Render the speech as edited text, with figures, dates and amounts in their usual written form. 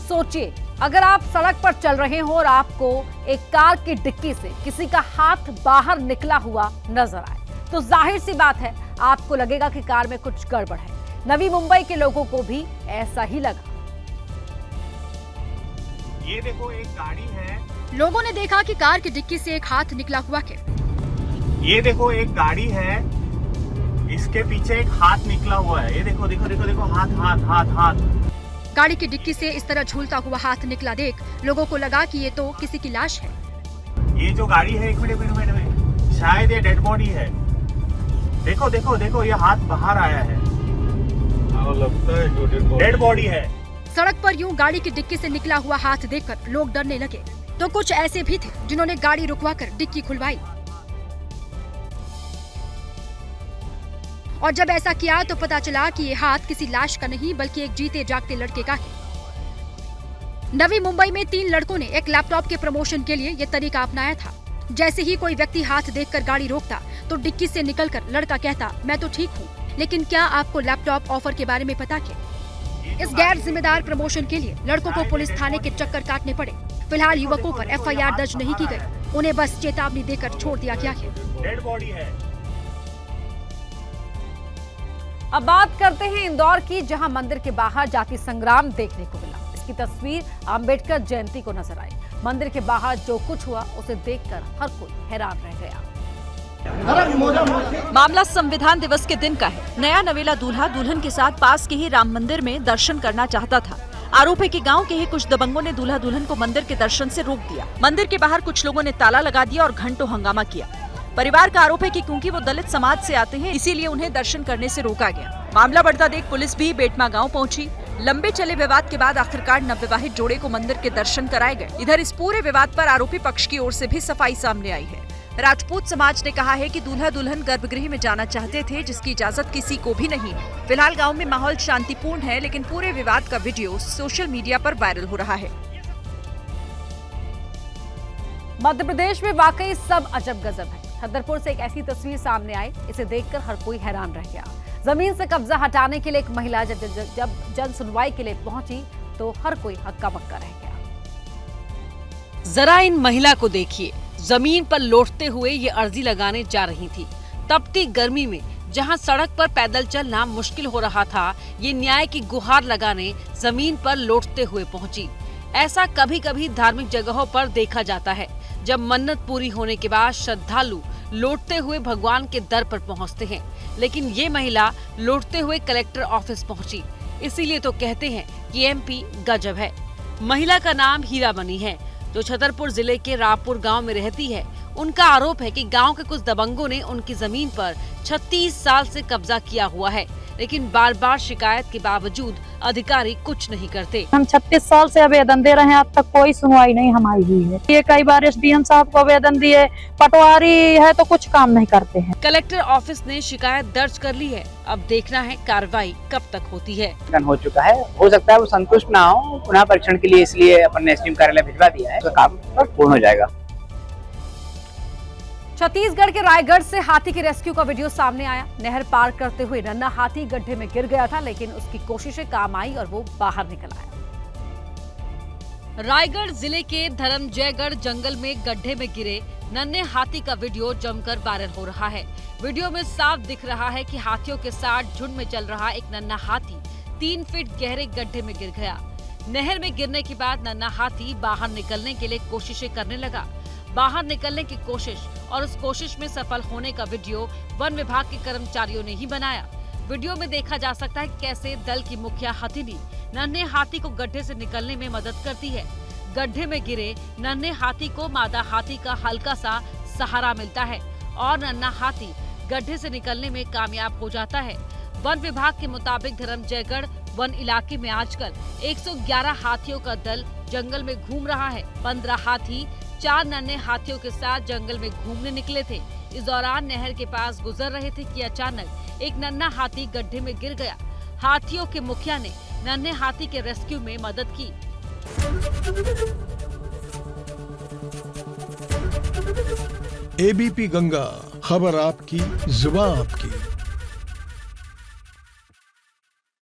सोचिए, अगर आप सड़क पर चल रहे हो और आपको एक कार की डिक्की से किसी का हाथ बाहर निकला हुआ नजर आए, तो जाहिर सी बात है आपको लगेगा कि कार में कुछ गड़बड़ है। नवी मुंबई के लोगों को भी ऐसा ही लगा। ये देखो, एक गाड़ी है। लोगों ने देखा कि कार की डिक्की से एक हाथ निकला हुआ है। ये देखो, एक गाड़ी है, इसके पीछे एक हाथ निकला हुआ है। ये देखो देखो देखो देखो, हाथ हाथ हाथ हाथ। गाड़ी की डिक्की से इस तरह झूलता हुआ हाथ निकला देख लोगों को लगा कि ये तो किसी की लाश है। ये जो गाड़ी है, एक मिनट, शायद ये डेड बॉडी है। देखो देखो देखो, ये हाथ बाहर आया है। लगता है डेड बॉडी है। सड़क पर यूं गाड़ी की डिक्की से निकला हुआ हाथ देखकर लोग डरने लगे, तो कुछ ऐसे भी थे जिन्होंने गाड़ी रुकवाकर डिक्की खुलवाई। और जब ऐसा किया तो पता चला कि ये हाथ किसी लाश का नहीं बल्कि एक जीते जागते लड़के का है। नवी मुंबई में 3 लड़कों ने एक लैपटॉप के प्रमोशन के लिए ये तरीका अपनाया था। जैसे ही कोई व्यक्ति हाथ देखकर गाड़ी रोकता तो डिक्की से निकलकर लड़का कहता, मैं तो ठीक हूँ, लेकिन क्या आपको लैपटॉप ऑफर के बारे में पता क्या? इस गैर जिम्मेदार प्रमोशन के लिए लड़कों को पुलिस थाने के चक्कर काटने पड़े। फिलहाल युवकों पर FIR दर्ज नहीं की गई, उन्हें बस चेतावनी देकर छोड़ दिया गया है। डेड बॉडी है। अब बात करते हैं इंदौर की, जहां मंदिर के बाहर जाति संग्राम देखने को मिला। इसकी तस्वीर अंबेडकर जयंती को नजर आई। मंदिर के बाहर जो कुछ हुआ उसे देखकर हर कोई हैरान रह गया। मामला संविधान दिवस के दिन का है। नया नवेला दूल्हा दुल्हन के साथ पास के ही राम मंदिर में दर्शन करना चाहता था। आरोप है कि गांव के ही कुछ दबंगों ने दूल्हा दुल्हन को मंदिर के दर्शन से रोक दिया। मंदिर के बाहर कुछ लोगों ने ताला लगा दिया और घंटों हंगामा किया। परिवार का आरोप है कि क्योंकि वो दलित समाज से आते हैं, इसीलिए उन्हें दर्शन करने से रोका गया। मामला बढ़ता देख पुलिस भी बेटमा गांव पहुंची। लंबे चले विवाद के बाद आखिरकार नवविवाहित जोड़े को मंदिर के दर्शन कराए गए। इधर इस पूरे विवाद पर आरोपी पक्ष की ओर से भी सफाई सामने आई है। राजपूत समाज ने कहा है कि दूल्हा दुल्हन गर्भगृह में जाना चाहते थे, जिसकी इजाजत किसी को भी नहीं है। फिलहाल गांव में माहौल शांतिपूर्ण है, लेकिन पूरे विवाद का वीडियो सोशल मीडिया पर वायरल हो रहा है। मध्य प्रदेश में वाकई सब अजब गजब है। छतरपुर से एक ऐसी तस्वीर सामने आई, इसे देखकर हर कोई हैरान रह गया। जमीन से कब्जा हटाने के लिए एक महिला जब जन सुनवाई के लिए पहुंची तो हर कोई हक्का बक्का रह गया। जरा इन महिला को देखिए, जमीन पर लौटते हुए ये अर्जी लगाने जा रही थी। तपती गर्मी में जहां सड़क पर पैदल चलना मुश्किल हो रहा था, ये न्याय की गुहार लगाने जमीन पर लौटते हुए पहुंची। ऐसा कभी कभी धार्मिक जगहों पर देखा जाता है, जब मन्नत पूरी होने के बाद श्रद्धालु लौटते हुए भगवान के दर पर पहुंचते हैं। लेकिन ये महिला लौटते हुए कलेक्टर ऑफिस पहुंची। इसीलिए तो कहते हैं कि MP गजब है। महिला का नाम हीरामणि है, जो छतरपुर जिले के रामपुर गांव में रहती है। उनका आरोप है कि गांव के कुछ दबंगों ने उनकी जमीन पर 36 साल से कब्जा किया हुआ है, लेकिन बार बार शिकायत के बावजूद अधिकारी कुछ नहीं करते। हम 36 साल से आवेदन दे रहे हैं, अब तक कोई सुनवाई नहीं हमारी हुई है। ये कई बार SDM साहब को आवेदन दिए, पटवारी है तो कुछ काम नहीं करते हैं। कलेक्टर ऑफिस ने शिकायत दर्ज कर ली है, अब देखना है कार्रवाई कब तक होती है। हो चुका है, हो सकता है वो संतुष्ट ना हो, पुनः परीक्षण के लिए इसलिए अपन ने SDM कार्यालय भिजवा दिया है, तो काम पूर्ण हो जाएगा। छत्तीसगढ़ के रायगढ़ से हाथी के रेस्क्यू का वीडियो सामने आया। नहर पार करते हुए नन्हा हाथी गड्ढे में गिर गया था, लेकिन उसकी कोशिशें काम आई और वो बाहर निकल आया। रायगढ़ जिले के धर्मजयगढ़ जंगल में गड्ढे में गिरे नन्हे हाथी का वीडियो जमकर वायरल हो रहा है। वीडियो में साफ दिख रहा है कि हाथियों के साथ झुंड में चल रहा एक नन्हा हाथी 3 फीट गहरे गड्ढे में गिर गया। नहर में गिरने के बाद नन्हा हाथी बाहर निकलने के लिए कोशिशें करने लगा। बाहर निकलने की कोशिश और उस कोशिश में सफल होने का वीडियो वन विभाग के कर्मचारियों ने ही बनाया। वीडियो में देखा जा सकता है कैसे दल की मुखिया हथिनी नन्हे हाथी को गड्ढे से निकलने में मदद करती है। गड्ढे में गिरे नन्हे हाथी को मादा हाथी का हल्का सा सहारा मिलता है और नन्हा हाथी गड्ढे से निकलने में कामयाब हो जाता है। वन विभाग के मुताबिक धर्मजयगढ़ वन इलाके में आजकल 111 हाथियों का दल जंगल में घूम रहा है। 15 हाथी 4 नन्हे हाथियों के साथ जंगल में घूमने निकले थे। इस दौरान नहर के पास गुजर रहे थे कि अचानक एक नन्हा हाथी गड्ढे में गिर गया। हाथियों के मुखिया ने नन्हे हाथी के रेस्क्यू में मदद की। ABP गंगा, खबर आपकी, जुबान आपकी।